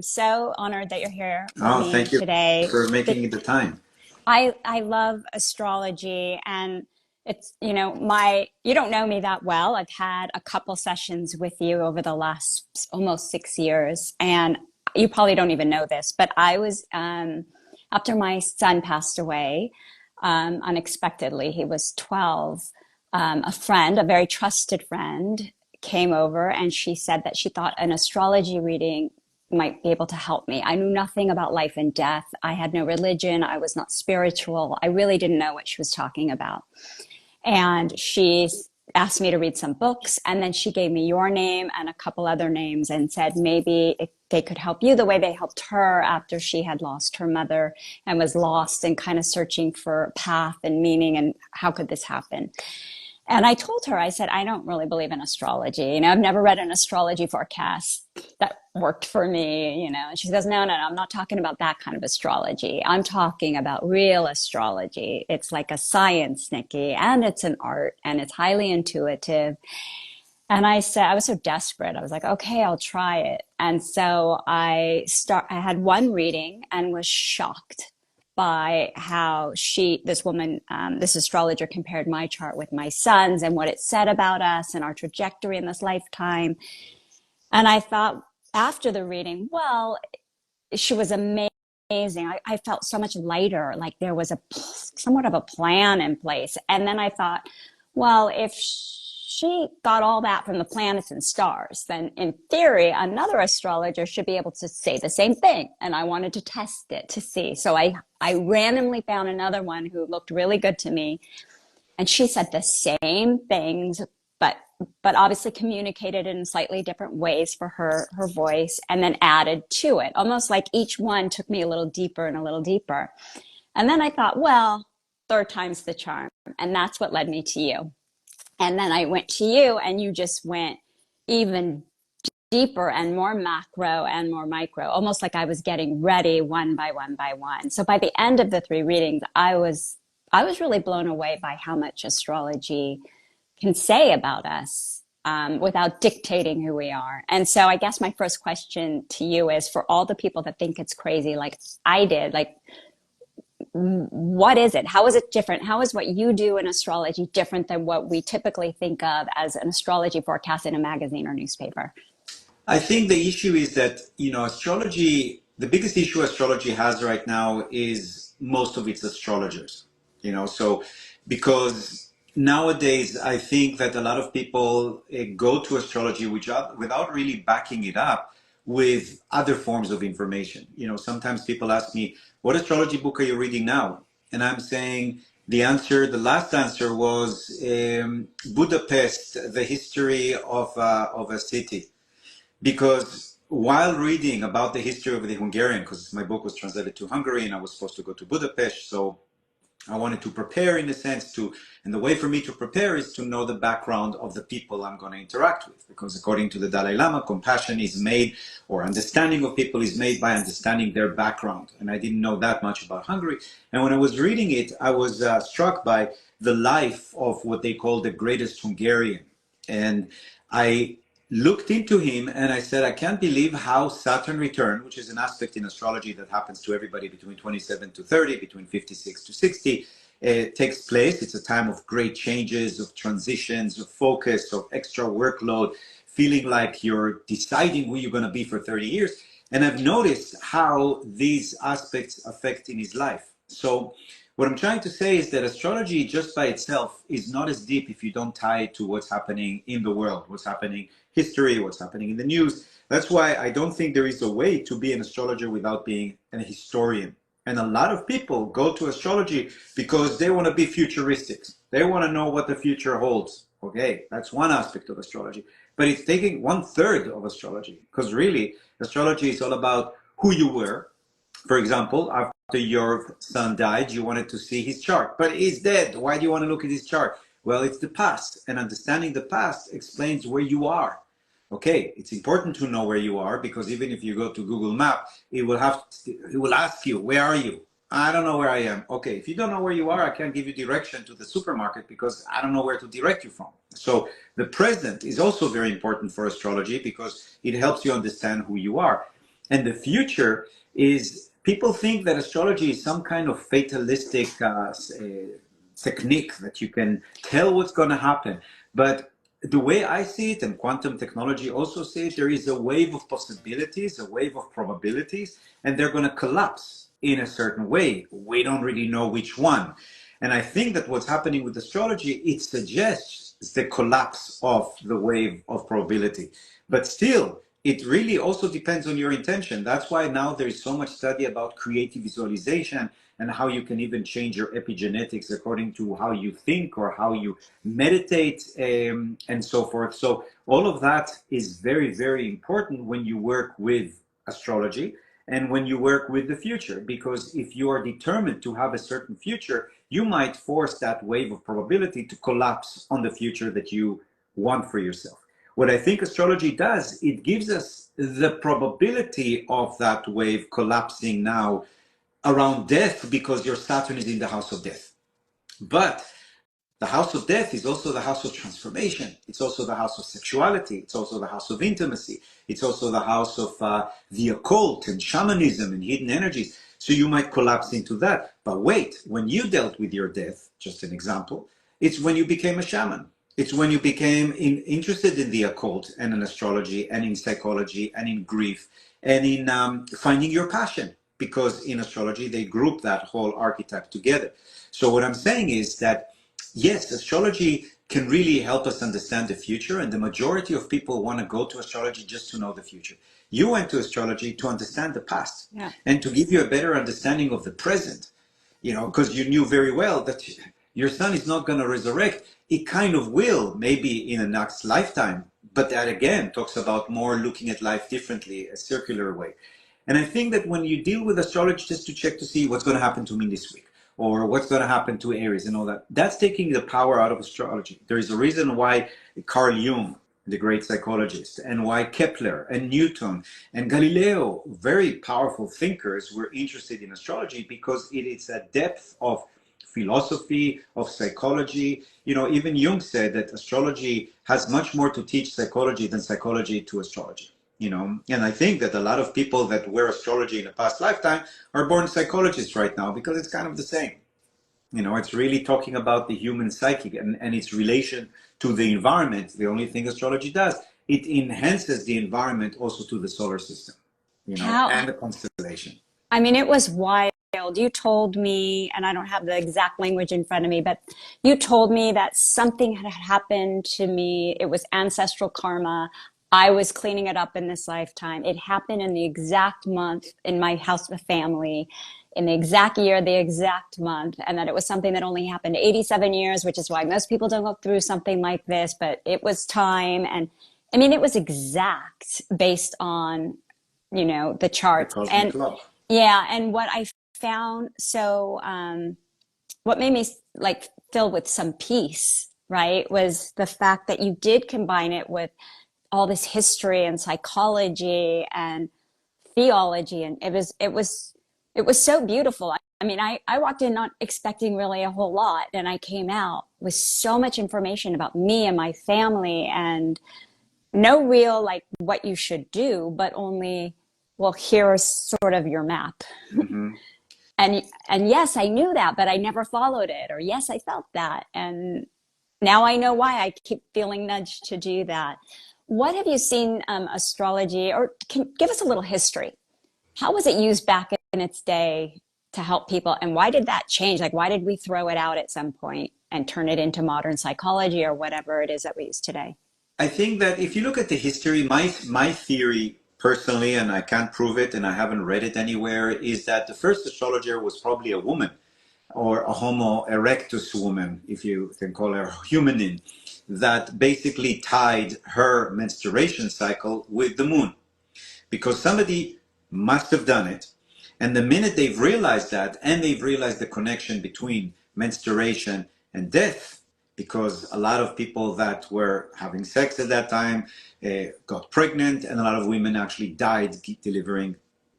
so honored that you're here with Oh, me thank you today. for making the time. I love astrology, and it's, you don't know me that well. I've had a couple sessions with you over the last almost 6 years, and you probably don't even know this, but I was after my son passed away unexpectedly. He was 12. A friend, a very trusted friend, came over and she said that she thought an astrology reading might be able to help me. I knew nothing about life and death. I had no religion. I was not spiritual. I really didn't know what she was talking about. And she asked me to read some books. And then she gave me your name and a couple other names and said maybe they could help you the way they helped her after she had lost her mother and was lost and kind of searching for path and meaning and how could this happen. And I told her, I said, I don't really believe in astrology. I've never read an astrology forecast that worked for me. And she goes, no, I'm not talking about that kind of astrology. I'm talking about real astrology. It's like a science, Nikki, and it's an art, and it's highly intuitive. And I said, I was so desperate. I was like, okay, I'll try it. And so I had one reading and was shocked by how this woman, this astrologer compared my chart with my son's and what it said about us and our trajectory in this lifetime. And I thought after the reading, well, she was amazing. I felt so much lighter, like there was somewhat of a plan in place. And then I thought, well, if she got all that from the planets and stars, then in theory, another astrologer should be able to say the same thing. And I wanted to test it to see. So I randomly found another one who looked really good to me. And she said the same things, but obviously communicated in slightly different ways for her voice, and then added to it, almost like each one took me a little deeper and a little deeper. And then I thought, well, third time's the charm. And that's what led me to you. And then I went to you and you just went even deeper and more macro and more micro, almost like I was getting ready one by one by one. So by the end of the three readings, I was really blown away by how much astrology can say about us without dictating who we are. And so I guess my first question to you is, for all the people that think it's crazy, like I did, like, what is it? How is it different? How is what you do in astrology different than what we typically think of as an astrology forecast in a magazine or newspaper? I think the issue is that, astrology, the biggest issue astrology has right now is most of its astrologers, so because nowadays I think that a lot of people go to astrology without really backing it up with other forms of information. Sometimes people ask me, what astrology book are you reading now? And I'm saying the last answer was Budapest, the history of a city. Because while reading about the history of the Hungarian, because my book was translated to Hungary and I was supposed to go to Budapest, so I wanted to prepare in a sense and the way for me to prepare is to know the background of the people I'm going to interact with. Because according to the Dalai Lama, compassion is made, or understanding of people is made by understanding their background. And I didn't know that much about Hungary. And when I was reading it, I was struck by the life of what they call the greatest Hungarian. And I looked into him and I said, I can't believe how Saturn return, which is an aspect in astrology that happens to everybody between 27 to 30, between 56 to 60, takes place. It's a time of great changes, of transitions, of focus, of extra workload, feeling like you're deciding who you're going to be for 30 years. And I've noticed how these aspects affect in his life. So what I'm trying to say is that astrology just by itself is not as deep if you don't tie it to what's happening in the world, what's happening history, what's happening in the news. That's why I don't think there is a way to be an astrologer without being a historian. And a lot of people go to astrology because they want to be futuristic. They want to know what the future holds. Okay, that's one aspect of astrology. But it's taking 1/3 of astrology, because really astrology is all about who you were. For example, after your son died, you wanted to see his chart, but he's dead. Why do you want to look at his chart? Well, it's the past, and understanding the past explains where you are. Okay, it's important to know where you are, because even if you go to Google Map, it will ask you, where are you? I don't know where I am. Okay, if you don't know where you are, I can't give you direction to the supermarket because I don't know where to direct you from. So the present is also very important for astrology because it helps you understand who you are. And the future is, people think that astrology is some kind of fatalistic technique that you can tell what's going to happen. But the way I see it, and quantum technology also see it, there is a wave of possibilities, a wave of probabilities, and they're going to collapse in a certain way. We don't really know which one. And I think that what's happening with astrology, it suggests the collapse of the wave of probability. But still, it really also depends on your intention. That's why now there is so much study about creative visualization and how you can even change your epigenetics according to how you think or how you meditate, and so forth. So all of that is very, very important when you work with astrology and when you work with the future, because if you are determined to have a certain future, you might force that wave of probability to collapse on the future that you want for yourself. What I think astrology does, it gives us the probability of that wave collapsing now around death, because your Saturn is in the house of death. But the house of death is also the house of transformation. It's also the house of sexuality. It's also the house of intimacy. It's also the house of the occult and shamanism and hidden energies. So you might collapse into that. But wait, when you dealt with your death, just an example, it's when you became a shaman. It's when you became interested in the occult and in astrology and in psychology and in grief and in finding your passion. Because in astrology, they group that whole archetype together. So what I'm saying is that yes, astrology can really help us understand the future, and the majority of people want to go to astrology just to know the future. You went to astrology to understand the past, Yeah. and to give you a better understanding of the present, because you knew very well that your son is not going to resurrect. It kind of will, maybe in a next lifetime, but that again talks about more looking at life differently, a circular way. And I think that when you deal with astrology just to check to see what's going to happen to me this week, or what's going to happen to Aries and all that, that's taking the power out of astrology. There is a reason why Carl Jung, the great psychologist, and why Kepler and Newton and Galileo, very powerful thinkers, were interested in astrology, because it is a depth of philosophy, of psychology. Even Jung said that astrology has much more to teach psychology than psychology to astrology. And I think that a lot of people that were astrology in a past lifetime are born psychologists right now, because it's kind of the same. It's really talking about the human psyche and its relation to the environment. The only thing astrology does, it enhances the environment also to the solar system, How, and the constellation. I mean, it was wild. You told me, and I don't have the exact language in front of me, but you told me that something had happened to me. It was ancestral karma. I was cleaning it up in this lifetime. It happened in the exact month in my house with family, in the exact year, the exact month, and that it was something that only happened 87 years, which is why most people don't go through something like this, but it was time. And I mean, it was exact based on, the The charts. cosmic And law. yeah, and what I found so what made me like filled with some peace, right, was the fact that you did combine it with all this history and psychology and theology, and it was so beautiful. I mean, I walked in not expecting really a whole lot, and I came out with so much information about me and my family, and no real like what you should do, but only, well, here's sort of your map. Mm-hmm. And yes, I knew that, but I never followed it. Or yes, I felt that. And now I know why I keep feeling nudged to do that. What have you seen astrology, or give us a little history? How was it used back in its day to help people? And why did that change? Like, why did we throw it out at some point and turn it into modern psychology or whatever it is that we use today? I think that if you look at the history, my theory personally, and I can't prove it and I haven't read it anywhere, is that the first astrologer was probably a woman, or a Homo erectus woman, if you can call her humanin, that basically tied her menstruation cycle with the moon, because somebody must have done it. And the minute they've realized that, and they've realized the connection between menstruation and death, because a lot of people that were having sex at that time got pregnant, and a lot of women actually died delivering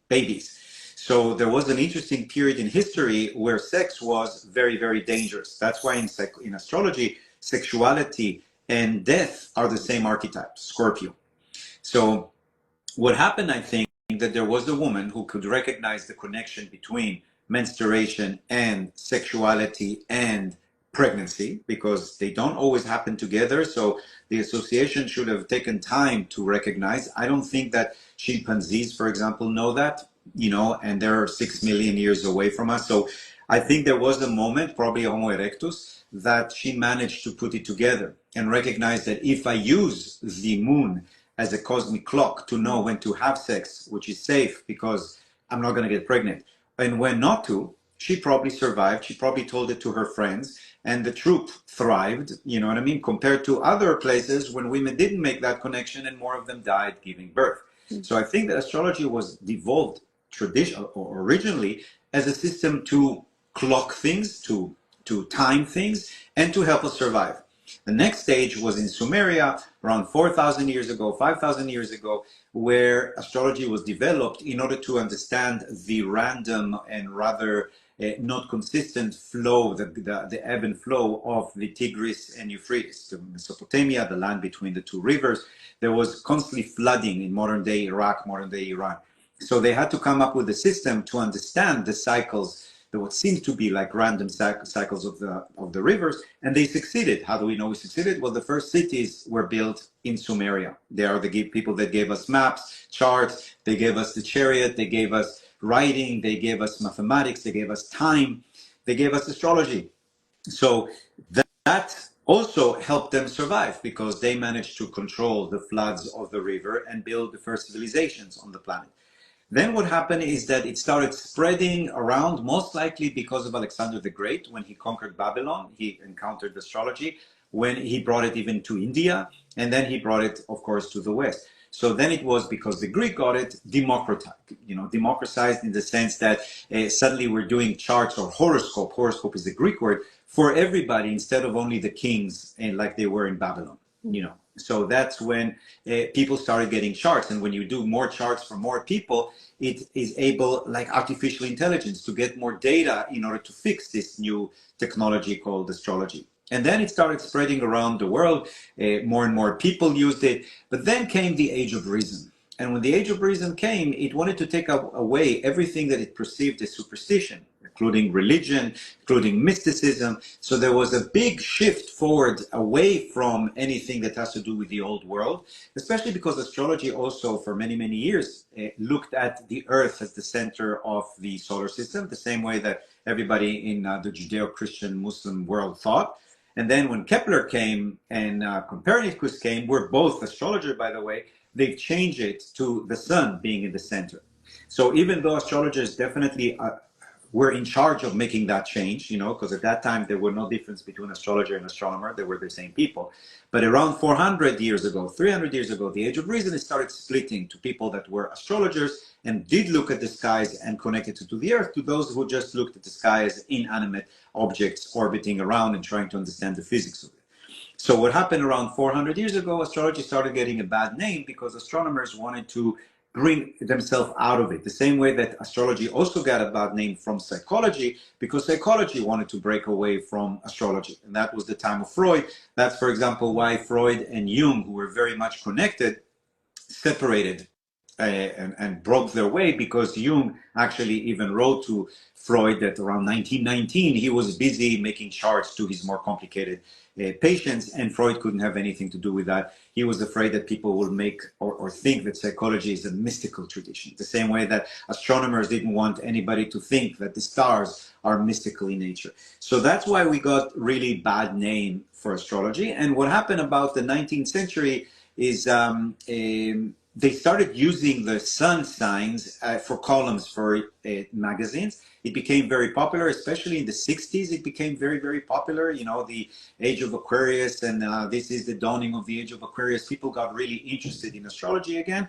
babies. So there was an interesting period in history where sex was very, very dangerous. That's why in astrology, sexuality and death are the same archetype, Scorpio. So what happened, I think, that there was a woman who could recognize the connection between menstruation and sexuality and pregnancy, because they don't always happen together. So the association should have taken time to recognize. I don't think that chimpanzees, for example, know that, and they're 6 million years away from us. So I think there was a moment, probably Homo erectus, that she managed to put it together and recognize that if I use the moon as a cosmic clock to know when to have sex, which is safe because I'm not going to get pregnant, and when not to, she probably survived. She probably told it to her friends, and the troop thrived, you know what I mean, compared to other places when women didn't make that connection and more of them died giving birth. So I think that astrology was devolved traditional or originally as a system to clock things, to time things, and to help us survive. The next stage was in Sumeria around 4,000 years ago, 5,000 years ago, where astrology was developed in order to understand the random and rather not consistent flow, the ebb and flow of the Tigris and Euphrates, the Mesopotamia, the land between the two rivers. There was constantly flooding in modern day Iraq, modern day Iran. So they had to come up with a system to understand the cycles, what seemed to be like random cycles of the rivers, and they succeeded. How do we know we succeeded? Well, the first cities were built in Sumeria. They are the people that gave us maps, charts, they gave us the chariot, they gave us writing, they gave us mathematics, they gave us time, they gave us astrology. So that also helped them survive because they managed to control the floods of the river and build the first civilizations on the planet. Then what happened is that it started spreading around, most likely because of Alexander the Great. When he conquered Babylon, he encountered astrology, when he brought it even to India, and then he brought it, of course, to the West. So then it was because the Greek got it, democratized in the sense that suddenly we're doing charts or horoscope. Horoscope is the Greek word for everybody instead of only the kings, and like they were in Babylon, So that's when people started getting charts. And when you do more charts for more people, it is able, like artificial intelligence, to get more data in order to fix this new technology called astrology. And then it started spreading around the world. More and more people used it. But then came the Age of Reason. And when the Age of Reason came, it wanted to take away everything that it perceived as superstition, including religion, including mysticism. So there was a big shift forward away from anything that has to do with the old world, especially because astrology also for many, many years looked at the Earth as the center of the solar system, the same way that everybody in the Judeo-Christian Muslim world thought. And then when Kepler came and Copernicus came, we're both astrologer, by the way, they've changed it to the sun being in the center. So even though astrologers definitely were in charge of making that change, because at that time there were no difference between astrologer and astronomer, they were the same people. But around 400 years ago, 300 years ago, the Age of Reason started splitting to people that were astrologers and did look at the skies and connected to the Earth, to those who just looked at the sky as inanimate objects orbiting around and trying to understand the physics of it. So what happened around 400 years ago, astrology started getting a bad name because astronomers wanted to bring themselves out of it. The same way that astrology also got a bad name from psychology, because psychology wanted to break away from astrology. And that was the time of Freud. That's, for example, why Freud and Jung, who were very much connected, separated and broke their way, because Jung actually even wrote to Freud that around 1919 he was busy making charts to his more complicated patients, and Freud couldn't have anything to do with that. He was afraid that people will make or think that psychology is a mystical tradition, the same way that astronomers didn't want anybody to think that the stars are mystical in nature. So that's why we got really bad name for astrology. And what happened about the 19th century is they started using the sun signs for columns for magazines. It became very popular, especially in the 60s. It became very, very popular. The age of Aquarius, and this is the dawning of the age of Aquarius. People got really interested in astrology again.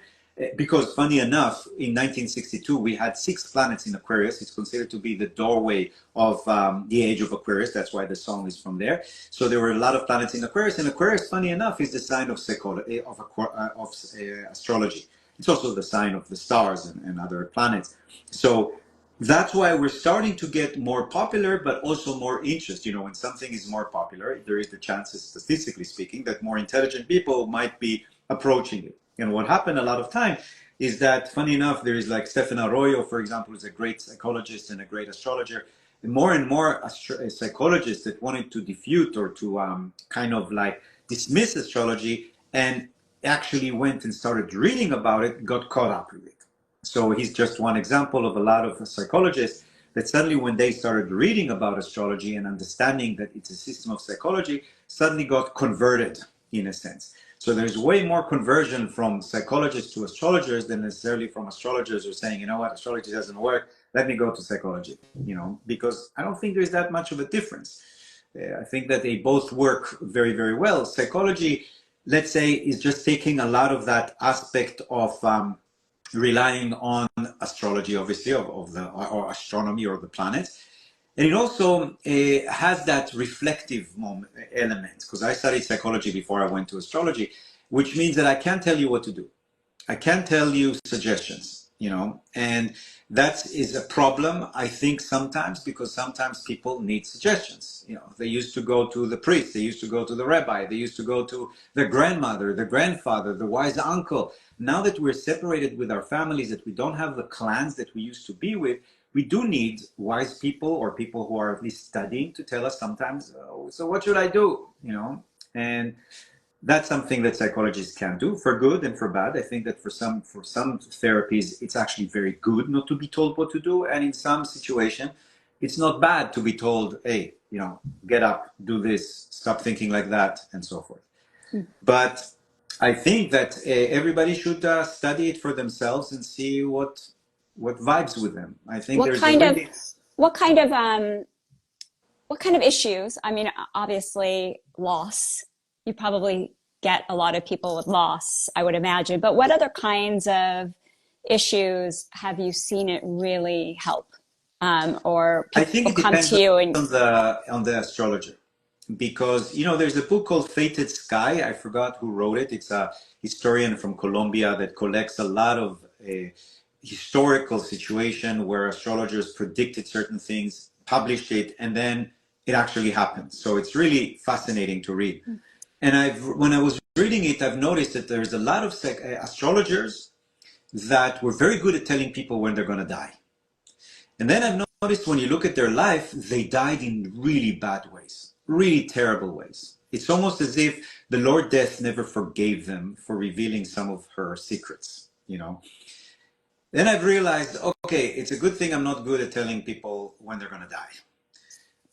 Because funny enough, in 1962, we had 6 planets in Aquarius. It's considered to be the doorway of the age of Aquarius. That's why the song is from there. So there were a lot of planets in Aquarius. And Aquarius, funny enough, is the sign of astrology. It's also the sign of the stars and other planets. So that's why we're starting to get more popular, but also more interest. When something is more popular, there is the chances, statistically speaking, that more intelligent people might be approaching it. And what happened a lot of time, is that, funny enough, there is like Stephen Arroyo, for example, who's a great psychologist and a great astrologer. And more psychologists that wanted to defute or to kind of like dismiss astrology and actually went and started reading about it, got caught up with it. So he's just one example of a lot of psychologists that suddenly, when they started reading about astrology and understanding that it's a system of psychology, suddenly got converted in a sense. So there's way more conversion from psychologists to astrologers than necessarily from astrologers who are saying, you know what, astrology doesn't work, let me go to psychology, because I don't think there's that much of a difference. I think that they both work very, very well. Psychology, let's say, is just taking a lot of that aspect of relying on astrology, obviously, of the or astronomy or the planets. And it also has that reflective element, because I studied psychology before I went to astrology, which means that I can't tell you what to do. I can't tell you suggestions, and that is a problem, I think, sometimes, because sometimes people need suggestions. They used to go to the priest, they used to go to the rabbi, they used to go to the grandmother, the grandfather, the wise uncle. Now that we're separated with our families, that we don't have the clans that we used to be with, we do need wise people or people who are at least studying to tell us sometimes, so what should I do? And that's something that psychologists can do for good and for bad. I think that for some therapies, it's actually very good not to be told what to do. And in some situation, it's not bad to be told, hey, get up, do this, stop thinking like that, and so forth. But I think that everybody should study it for themselves and see what vibes with them. I think What there's kind a of really... what kind of what kind of issues? I mean, obviously loss. You probably get a lot of people with loss, I would imagine. But what other kinds of issues have you seen it really help? Or I think people it come depends to you and on the astrologer, because there's a book called Fated Sky. I forgot who wrote it. It's a historian from Colombia that collects a lot of historical situation where astrologers predicted certain things, published it, and then it actually happened. So it's really fascinating to read. And when I was reading it, I've noticed that there's a lot of astrologers that were very good at telling people when they're going to die. And then I've noticed when you look at their life, they died in really bad ways, really terrible ways. It's almost as if the Lord Death never forgave them for revealing some of her secrets, Then I've realized, okay, it's a good thing I'm not good at telling people when they're going to die.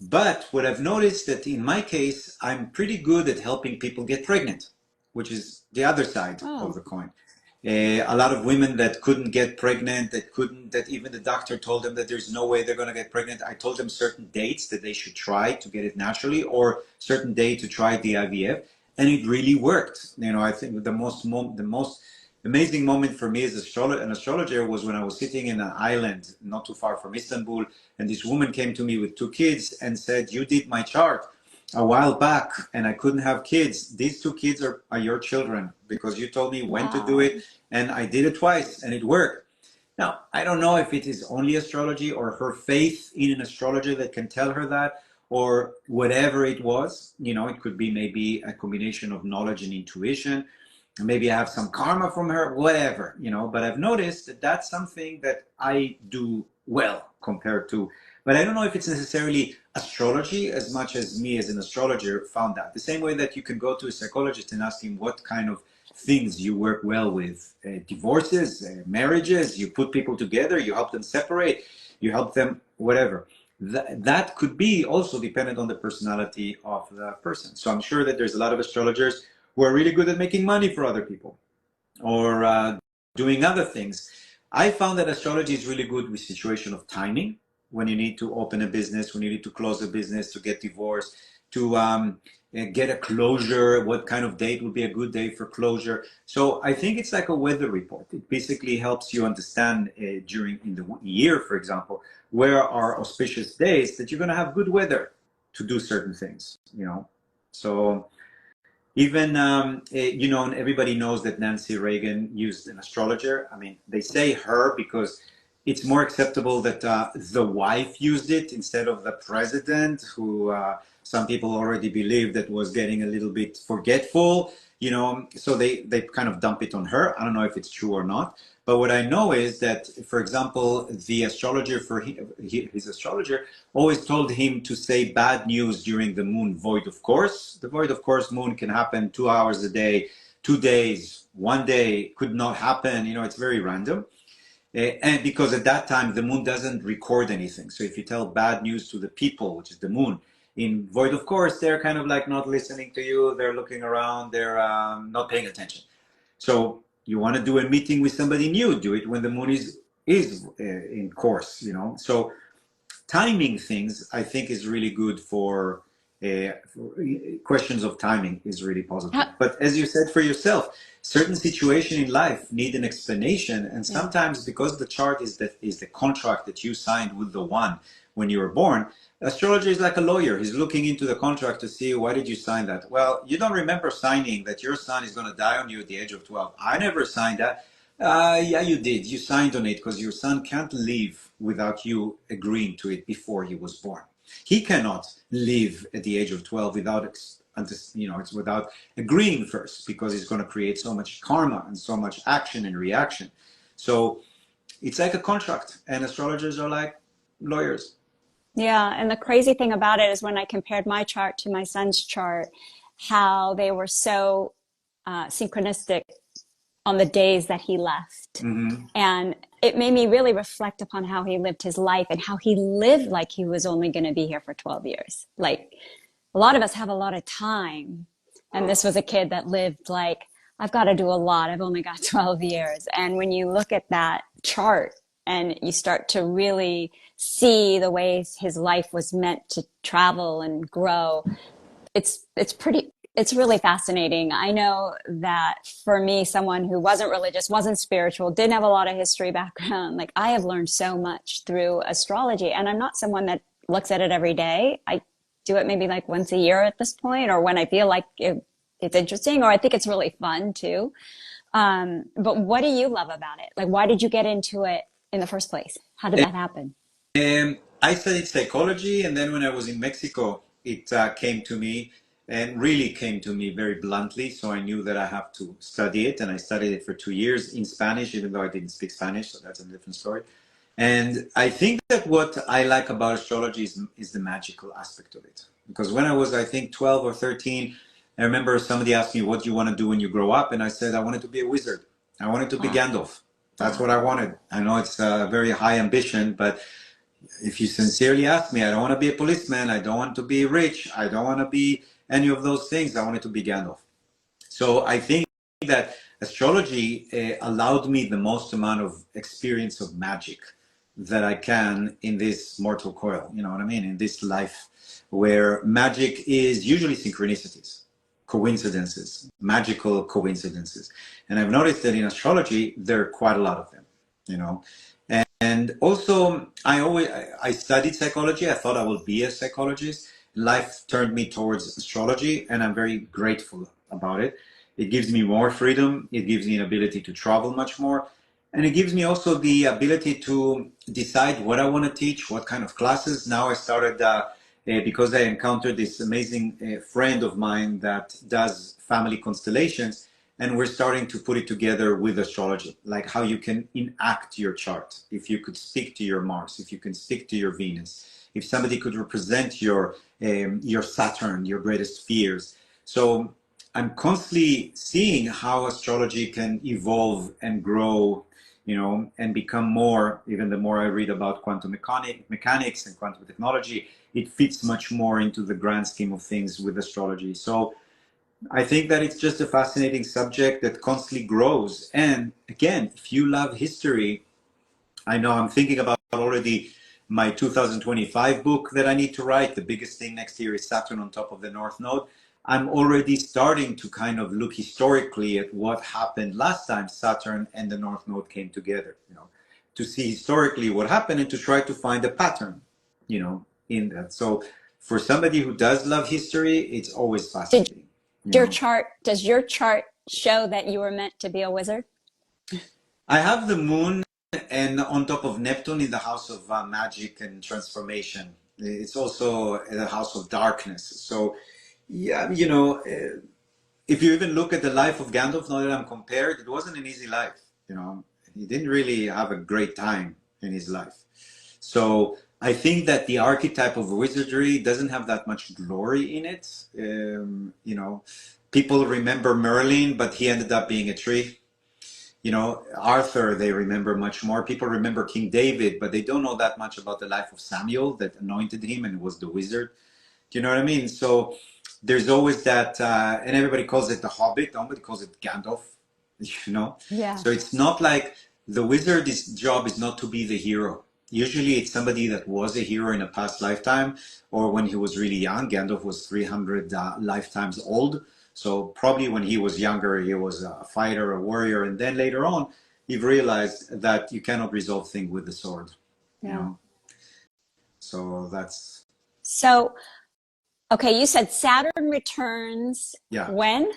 But what I've noticed that in my case, I'm pretty good at helping people get pregnant, which is the other side of the coin. A lot of women that couldn't get pregnant, that even the doctor told them that there's no way they're going to get pregnant. I told them certain dates that they should try to get it naturally, or certain day to try the IVF, and it really worked. I think the most amazing moment for me as an astrologer was when I was sitting in an island not too far from Istanbul, and this woman came to me with 2 kids and said, "You did my chart a while back and I couldn't have kids. These 2 kids are your children because you told me when to do it, and I did it twice and it worked." Now, I don't know if it is only astrology or her faith in an astrologer that can tell her that, or whatever it was. It could be maybe a combination of knowledge and intuition. Maybe I have some karma from her, whatever, but I've noticed that that's something that I do well compared to, but I don't know if it's necessarily astrology as much as me as an astrologer found that. The same way that you can go to a psychologist and ask him what kind of things you work well with, divorces, marriages, you put people together, you help them separate, you help them, whatever. That could be also dependent on the personality of the person. So I'm sure that there's a lot of astrologers who are really good at making money for other people or doing other things. I found that astrology is really good with situation of timing, when you need to open a business, when you need to close a business, to get divorced, to get a closure, what kind of date would be a good day for closure. So I think it's like a weather report. It basically helps you understand in the year, for example, where are auspicious days that you're going to have good weather to do certain things, So even, and everybody knows that Nancy Reagan used an astrologer. I mean, they say her because it's more acceptable that the wife used it instead of the president, who some people already believe that was getting a little bit forgetful. so they kind of dump it on her. I don't know if it's true or not. But what I know is that, for example, the astrologer for his astrologer always told him to say bad news during the moon void of course. The void of course moon can happen 2 hours a day, 2 days, one day could not happen. It's very random. And because at that time the moon doesn't record anything. So if you tell bad news to the people, which is the moon, in void of course, they're kind of like not listening to you. They're looking around. They're not paying attention. So you want to do a meeting with somebody new, do it when the moon is in course. So timing things, I think, is really good for questions of timing is really positive. How, But as you said for yourself, certain situation in life need an explanation, and yeah. sometimes because the chart is the contract that you signed with the one when you were born. Astrologer is like a lawyer. He's looking into the contract to see why did you sign that. Well, you don't remember signing that your son is going to die on you at the age of 12. I never signed that. Yeah, you did. You signed on it because your son can't live without you agreeing to it before he was born. He cannot live at the age of 12 without, it's without agreeing first, because he's going to create so much karma and so much action and reaction. So it's like a contract, and astrologers are like lawyers. Yeah, and the crazy thing about it is when I compared my chart to my son's chart, how they were so synchronistic on the days that he left. Mm-hmm. And it made me really reflect upon how he lived his life and how he lived like he was only going to be here for 12 years. Like a lot of us have a lot of time. And this was a kid that lived like, I've got to do a lot. I've only got 12 years. And when you look at that chart and you start to really see the ways his life was meant to travel and grow, it's really fascinating. I know that for me, someone who wasn't religious, wasn't spiritual, didn't have a lot of history background, like I have learned so much through astrology. And I'm not someone that looks at it every day. I do it maybe like once a year at this point, or when I feel like it's interesting, or I think it's really fun too. But what do you love about it? Like, why did you get into it in the first place? How did that happen? I studied psychology, and then when I was in Mexico, it came to me, and really came to me very bluntly. So I knew that I have to study it, and I studied it for 2 years in Spanish, even though I didn't speak Spanish. So that's a different story. And I think that what I like about astrology is the magical aspect of it. Because when I was, I think, 12 or 13, I remember somebody asked me, "What do you want to do when you grow up?" And I said, "I wanted to be a wizard. I wanted to be Wow. Gandalf. That's what I wanted." I know it's a very high ambition, but if you sincerely ask me, I don't want to be a policeman. I don't want to be rich. I don't want to be any of those things. I wanted to be Gandalf. So I think that astrology allowed me the most amount of experience of magic that I can in this mortal coil. You know what I mean? In this life where magic is usually synchronicities, coincidences, magical coincidences. And I've noticed that in astrology, there are quite a lot of them, you know. And also, I studied psychology. I thought I would be a psychologist. Life turned me towards astrology, and I'm very grateful about it. It gives me more freedom. It gives me an ability to travel much more. And it gives me also the ability to decide what I want to teach, what kind of classes. Now I started, because I encountered this amazing friend of mine that does family constellations, and we're starting to put it together with astrology, like how you can enact your chart. If you could speak to your Mars, if you can speak to your Venus, if somebody could represent your Saturn, your greatest fears. So I'm constantly seeing how astrology can evolve and grow, and become more. Even the more I read about quantum mechanics and quantum technology, it fits much more into the grand scheme of things with astrology. So I think that it's just a fascinating subject that constantly grows. And again, if you love history, I know I'm thinking about already my 2025 book that I need to write. The biggest thing next year is Saturn on top of the North Node. I'm already starting to kind of look historically at what happened last time Saturn and the North Node came together, to see historically what happened and to try to find a pattern, in that. So for somebody who does love history, it's always Did fascinating, you your know. chart, does your chart show that you were meant to be a wizard? I have the moon and on top of Neptune in the house of magic and transformation. It's also the house of darkness. So, yeah, if you even look at the life of Gandalf, now that I'm compared, it wasn't an easy life. You know, he didn't really have a great time in his life. So I think that the archetype of wizardry doesn't have that much glory in it. You know, people remember Merlin, but he ended up being a tree. You know, Arthur, they remember much more. People remember King David, but they don't know that much about the life of Samuel that anointed him and was the wizard. Do you know what I mean? So there's always that, and everybody calls it the Hobbit. Nobody calls it Gandalf, you know? Yeah. So it's not like the wizard's job is not to be the hero. Usually it's somebody that was a hero in a past lifetime or when he was really young. Gandalf was 300 lifetimes old. So probably when he was younger, he was a fighter, a warrior. And then later on, he realized that you cannot resolve things with the sword, you Yeah. know? So that's, So, okay, you said Saturn returns yeah. when?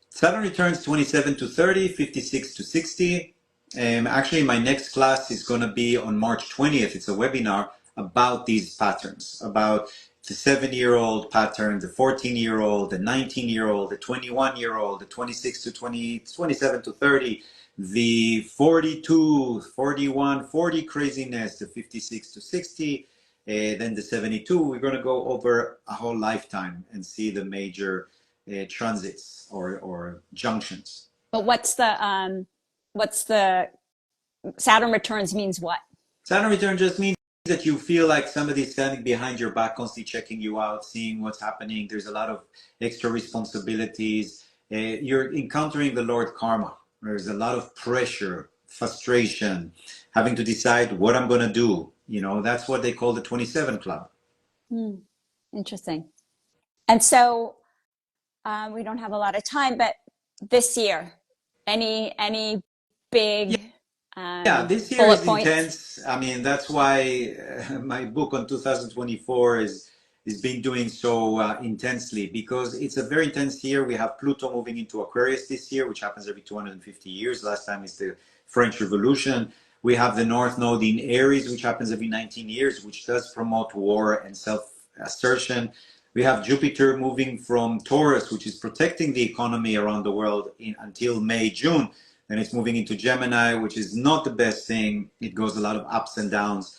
Saturn returns 27 to 30, 56 to 60. Actually, my next class is going to be on March 20th. It's a webinar about these patterns, about the 7-year-old pattern, the 14-year-old, the 19-year-old, the 21-year-old, the 26 to 20, 27 to 30, the 42, 41, 40 craziness, the 56 to 60, then the 72. We're going to go over a whole lifetime and see the major transits or junctions. But what's the Saturn returns means what? Saturn return just means that you feel like somebody's standing behind your back, constantly checking you out, seeing what's happening. There's a lot of extra responsibilities. You're encountering the Lord Karma. There's a lot of pressure, frustration, having to decide what I'm going to do. You know, that's what they call the 27 Club. Interesting. And so we don't have a lot of time, but this year, any big Yeah, this year bullet is points? intense. I mean, that's why my book on 2024 is been doing so intensely because it's a very intense year. We have Pluto moving into Aquarius this year, which happens every 250 years. Last time is the French Revolution. We have the North Node in Aries, which happens every 19 years, which does promote war and self-assertion. We have Jupiter moving from Taurus, which is protecting the economy around the world until May, June. And it's moving into Gemini, which is not the best thing. It goes a lot of ups and downs.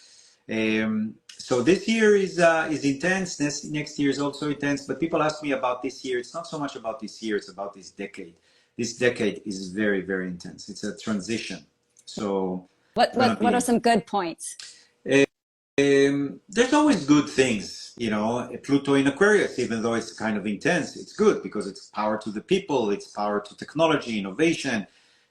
So this year is intense. Next year is also intense. But people ask me about this year. It's not so much about this year. It's about this decade. This decade is very, very intense. It's a transition. So What it's gonna what are be. some good points? There's always good things, you know. Pluto in Aquarius, even though it's kind of intense, it's good because it's power to the people, it's power to technology, innovation.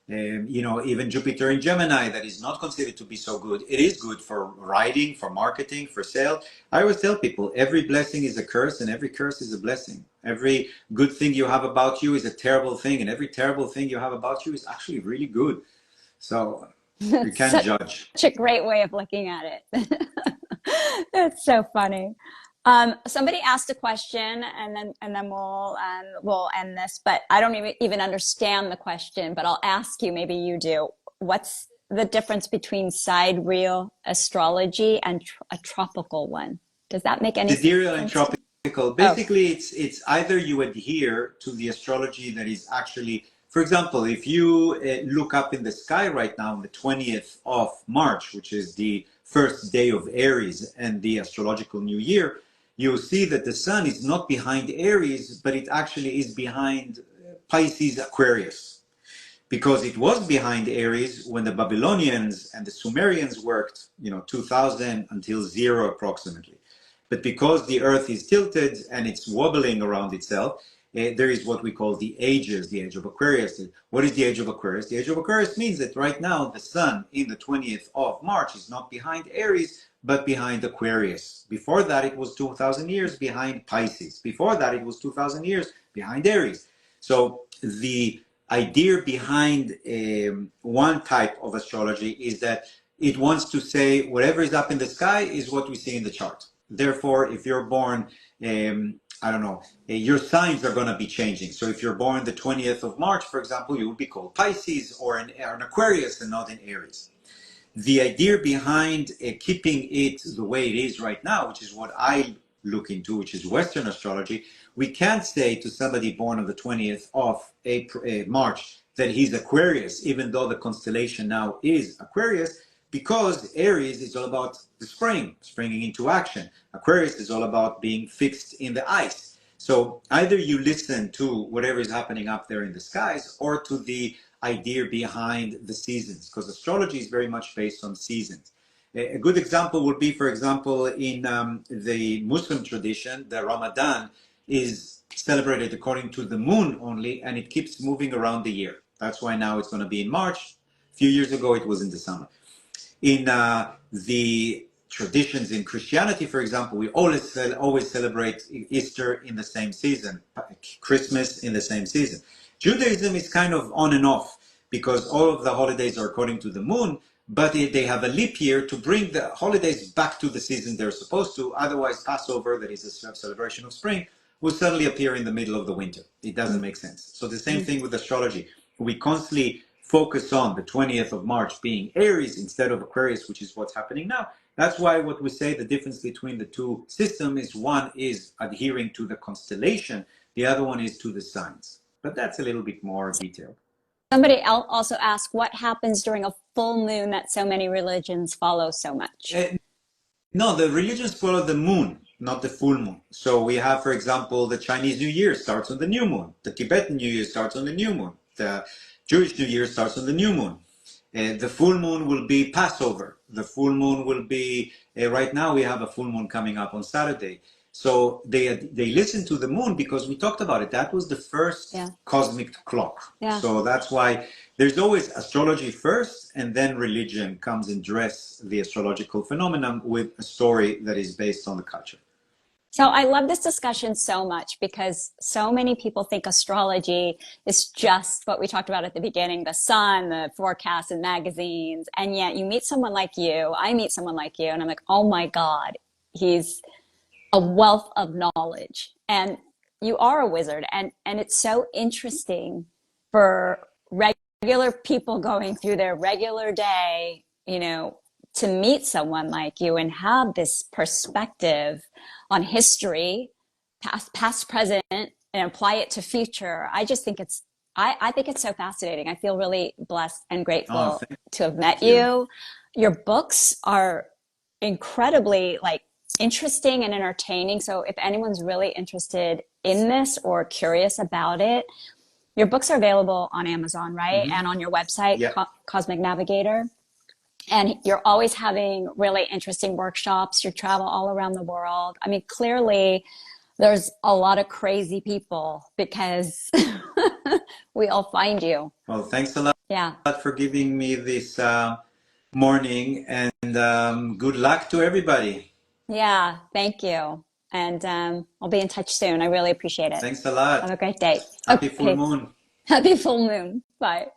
You know, even Jupiter in Gemini, that is not considered to be so good. It is good for writing, for marketing, for sale. I always tell people every blessing is a curse and every curse is a blessing. Every good thing you have about you is a terrible thing, and every terrible thing you have about you is actually really good. So you can't Such judge. a great way of looking at it. It's so funny. Somebody asked a question, and then we'll end this. But I don't even understand the question. But I'll ask you. Maybe you do. What's the difference between sidereal astrology and a tropical one? Does that make any Sidereal and sense to you? tropical. Oh, Basically, it's either you adhere to the astrology that is actually, for example, if you look up in the sky right now on the 20th of March, which is the first day of Aries and the astrological new year, you'll see that the sun is not behind Aries, but it actually is behind Pisces Aquarius because it was behind Aries when the Babylonians and the Sumerians worked, you know, 2000 until zero approximately. But because the Earth is tilted and it's wobbling around itself, there is what we call the ages, the age of Aquarius. What is the age of Aquarius? The age of Aquarius means that right now the sun in the 20th of March is not behind Aries, but behind Aquarius. Before that, it was 2,000 years behind Pisces. Before that, it was 2,000 years behind Aries. So the idea behind one type of astrology is that it wants to say whatever is up in the sky is what we see in the chart. Therefore, if you're born, I don't know, your signs are going to be changing. So if you're born the 20th of March, for example, you would be called Pisces or an Aquarius and not an Aries. The idea behind keeping it the way it is right now, which is what I look into, which is Western astrology, we can't say to somebody born on the 20th of March that he's Aquarius, even though the constellation now is Aquarius, because Aries is all about the spring, springing into action. Aquarius is all about being fixed in the ice. So either you listen to whatever is happening up there in the skies or to the idea behind the seasons, because astrology is very much based on seasons. A good example would be, for example, in the Muslim tradition, the Ramadan is celebrated according to the moon only, and it keeps moving around the year. That's why now it's going to be in March. A few years ago, it was in the summer. In the traditions in Christianity, for example, we always celebrate Easter in the same season, Christmas in the same season. Judaism is kind of on and off because all of the holidays are according to the moon, but they have a leap year to bring the holidays back to the season they're supposed to. Otherwise, Passover, that is a celebration of spring, will suddenly appear in the middle of the winter. It doesn't make sense. So the same thing with astrology. We constantly focus on the 20th of March being Aries instead of Aquarius, which is what's happening now. That's why what we say the difference between the two systems is one is adhering to the constellation, the other one is to the signs. But that's a little bit more detailed. Somebody else also asked what happens during a full moon that so many religions follow so much. No, the religions follow the moon, not the full moon. So we have, for example, the Chinese New Year starts on the new moon. The Tibetan New Year starts on the new moon. The Jewish New Year starts on the new moon. The full moon will be Passover. The full moon will be, right now we have a full moon coming up on Saturday. So they listen to the moon because we talked about it. That was the first cosmic clock. Yeah. So that's why there's always astrology first, and then religion comes and dress the astrological phenomenon with a story that is based on the culture. So I love this discussion so much because so many people think astrology is just what we talked about at the beginning, the sun, the forecasts and magazines. And yet you meet someone like you, I meet someone like you, and I'm like, oh my God, he's a wealth of knowledge. And you are a wizard. And it's so interesting for regular people going through their regular day, you know, to meet someone like you and have this perspective on history, past, present, and apply it to future. I just think I think it's so fascinating. I feel really blessed and grateful to have met you. Your books are incredibly interesting and entertaining. So if anyone's really interested in this or curious about it, your books are available on Amazon, right? Mm-hmm. And on your website, Cosmic Navigator. And you're always having really interesting workshops. You travel all around the world. I mean, clearly there's a lot of crazy people because we all find you. Well, thanks a lot for giving me this morning, and good luck to everybody. Yeah, thank you. And I'll be in touch soon. I really appreciate it. Thanks a lot. Have a great day. Happy full moon. Happy full moon. Bye.